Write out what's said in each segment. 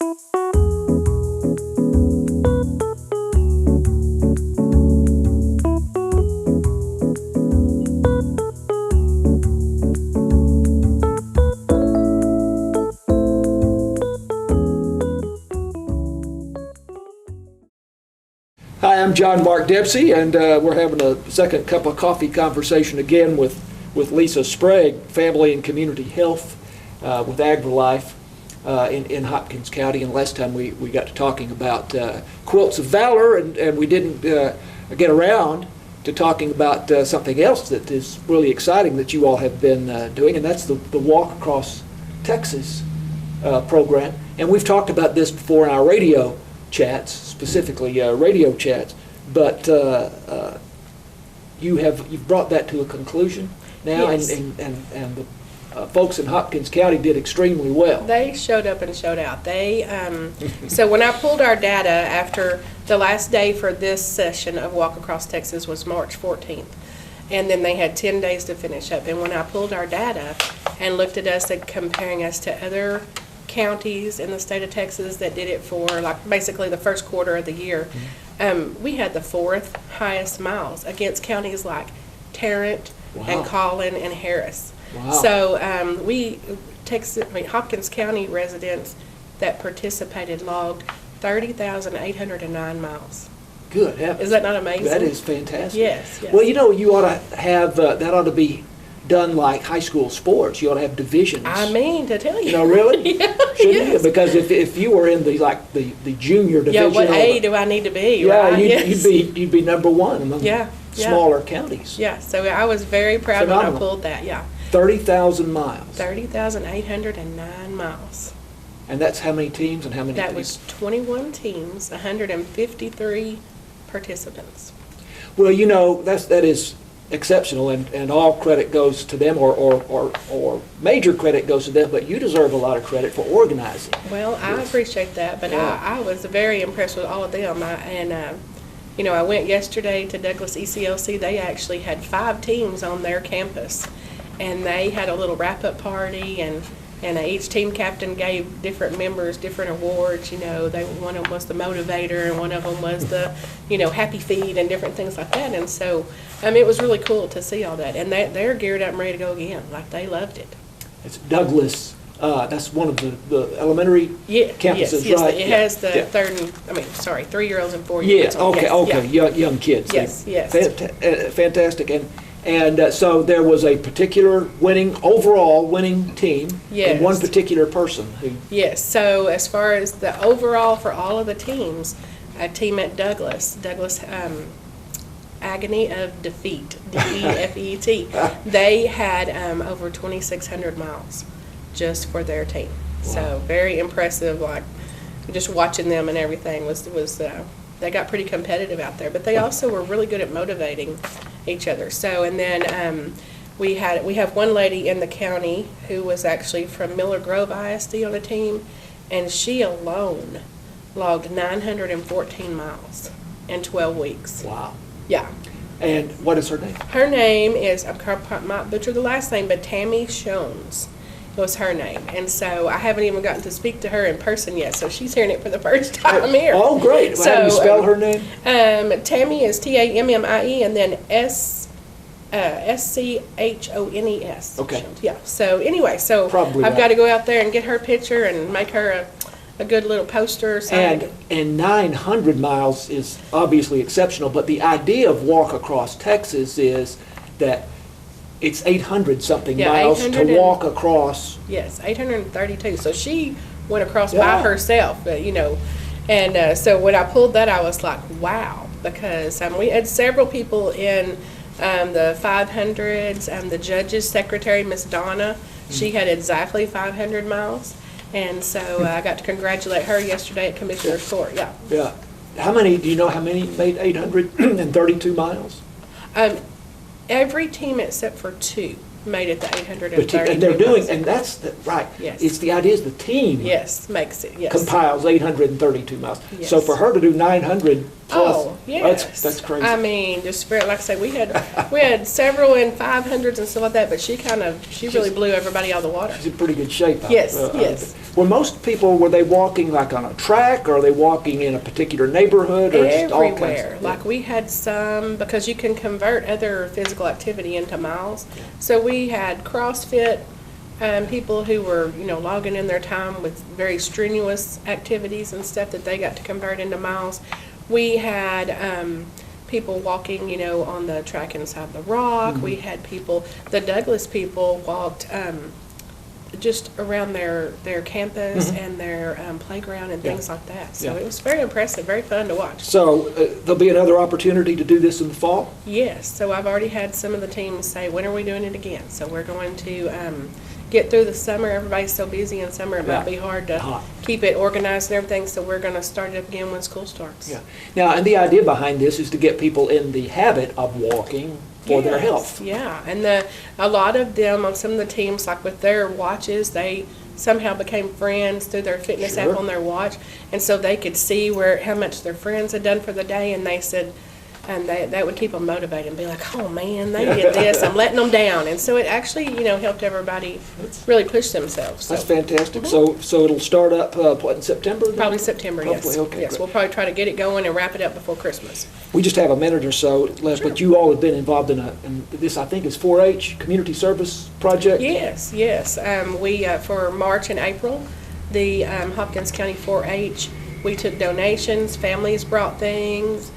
Hi, I'm John Mark Dempsey, and we're having a second cup of coffee conversation again with Lisa Sprague, Family and Community Health with AgriLife in Hopkins County. And last time we got to talking about quilts of valor, and we didn't get around to talking about something else that is really exciting that you all have been doing, and that's the Walk Across Texas program. And we've talked about this before in our radio chats, specifically radio chats, but you've brought that to a conclusion now. Yes. and the folks in Hopkins County did extremely well. They showed up and showed out. They so when I pulled our data after the last day for this session of Walk Across Texas was March 14th, and then they had 10 days to finish up. And when I pulled our data and looked at us and comparing us to other counties in the state of Texas that did it for like basically the first quarter of the year, we had the 4th highest miles against counties like Tarrant and Collin and Harris. Wow. So Hopkins County residents that participated logged 30,809 miles. Good heavens. Is that not amazing? That is fantastic. Yes. Well, you ought to have that ought to be done like high school sports. You ought to have divisions. I mean, to tell you. No, really? Yeah, shouldn't you? Because if you were in the junior division. Yeah, what A do I need to be? Yeah, right? you'd be number one among smaller counties. Yeah, so I was very proud Phenomenal. when I pulled that. Yeah. 30,000 miles. 30,809 miles. And that's how many teams and how many? That was 21 teams, 153 participants. Well, that is exceptional, and all credit goes to them, or major credit goes to them, but you deserve a lot of credit for organizing. Well, I appreciate that, but yeah. I was very impressed with all of them. I went yesterday to Douglas ECLC. They actually had 5 teams on their campus, and they had a little wrap-up party, and each team captain gave different members different awards. One of them was the motivator, and one of them was the, happy feet and different things like that. And so, it was really cool to see all that. And they're geared up and ready to go again. Like, they loved it. It's Douglas. That's one of the elementary campuses, yes, right? It has the 3-year-olds and 4-year-olds. Yeah, okay, young kids. Yes. Fantastic. And so there was a particular overall winning team, and one particular person who... Yes, so as far as the overall for all of the teams, a team at Douglas Agony of Defeat, DEFET, they had over 2,600 miles just for their team. Wow. So very impressive, like just watching them and everything was they got pretty competitive out there, but they also were really good at motivating each other. So, and then we have one lady in the county who was actually from Miller Grove ISD on a team, and she alone logged 914 miles in 12 weeks. Wow. Yeah. And what is her name? Her name is, I might butcher the last name, but Tammy Shones was her name. And so I haven't even gotten to speak to her in person yet, so she's hearing it for the first time here. Oh, great. Well, how do you spell her name? Tammy is TAMMIE, and then SCHONES. Okay. Yeah. So anyway, Probably I've got to go out there and get her picture and make her a good little poster. And 900 miles is obviously exceptional, but the idea of Walk Across Texas is that it's 800-something miles to walk across. Yes, 832. So she went across by herself, And so when I pulled that, I was like, wow, because we had several people in the 500s. The judge's secretary, Miss Donna, she had exactly 500 miles. And so I got to congratulate her yesterday at Commissioner's Court. Yeah. Yeah. Do you know how many made 832 miles? Every team except for 2 made it the 832 and they're doing, and that's right. Yes. It's the idea is the team. Yes, makes it. Yes. Compiles 832 miles. Yes. So for her to do 900 plus. Oh, Yes. That's crazy. I mean, just very, like I say, we had several in 500s and stuff like that, but she really blew everybody out of the water. She's in pretty good shape. Yes, yes. Were most people, were they walking like on a track, or are they walking in a particular neighborhood, or just all kinds Everywhere. of? Like we had some, because you can convert other physical activity into miles. So we had CrossFit, people who were, logging in their time with very strenuous activities and stuff that they got to convert into miles. We had people walking, on the track inside the rock. Mm-hmm. We had people, the Douglas people walked just around their campus and their playground and things like that. So it was very impressive, very fun to watch. So there'll be another opportunity to do this in the fall? Yes, so I've already had some of the teams say, when are we doing it again? So we're going to get through the summer. Everybody's so busy in summer, it might be hard to keep it organized and everything, so we're going to start it up again when school starts. Yeah. Now, and the idea behind this is to get people in the habit of walking for their health. Yeah, and a lot of them on some of the teams, like with their watches, they somehow became friends through their fitness app on their watch, and so they could see how much their friends had done for the day, and they said, and that would keep them motivated and be like, oh man, they did this, I'm letting them down. And so it actually, helped everybody really push themselves. So. That's fantastic. So it'll start up, in September? Then? Probably September, yes. Okay, yes, great. we'll probably try to get it going and wrap it up before Christmas. We just have a minute or so left, but you all have been involved in this, I think, is 4-H community service project? Yes. We, for March and April, the Hopkins County 4-H, we took donations, families brought things.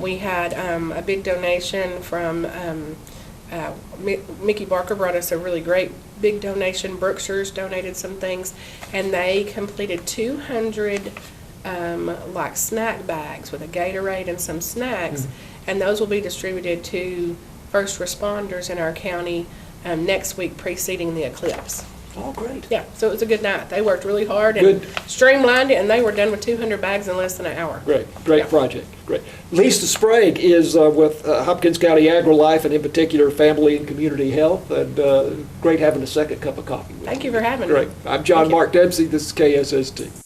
We had a big donation from Mickey Barker brought us a really great big donation. Brookshire's donated some things, and they completed 200 like snack bags with a Gatorade and some snacks, and those will be distributed to first responders in our county next week preceding the eclipse. Oh, great. Yeah, so it was a good night. They worked really hard and streamlined it, and they were done with 200 bags in less than an hour. Great project. Great. Lisa Sprague is with Hopkins County AgriLife, and in particular Family and Community Health, and great having a second cup of coffee with you. Thank you for having me. Great. I'm John Mark Dempsey. This is KSST.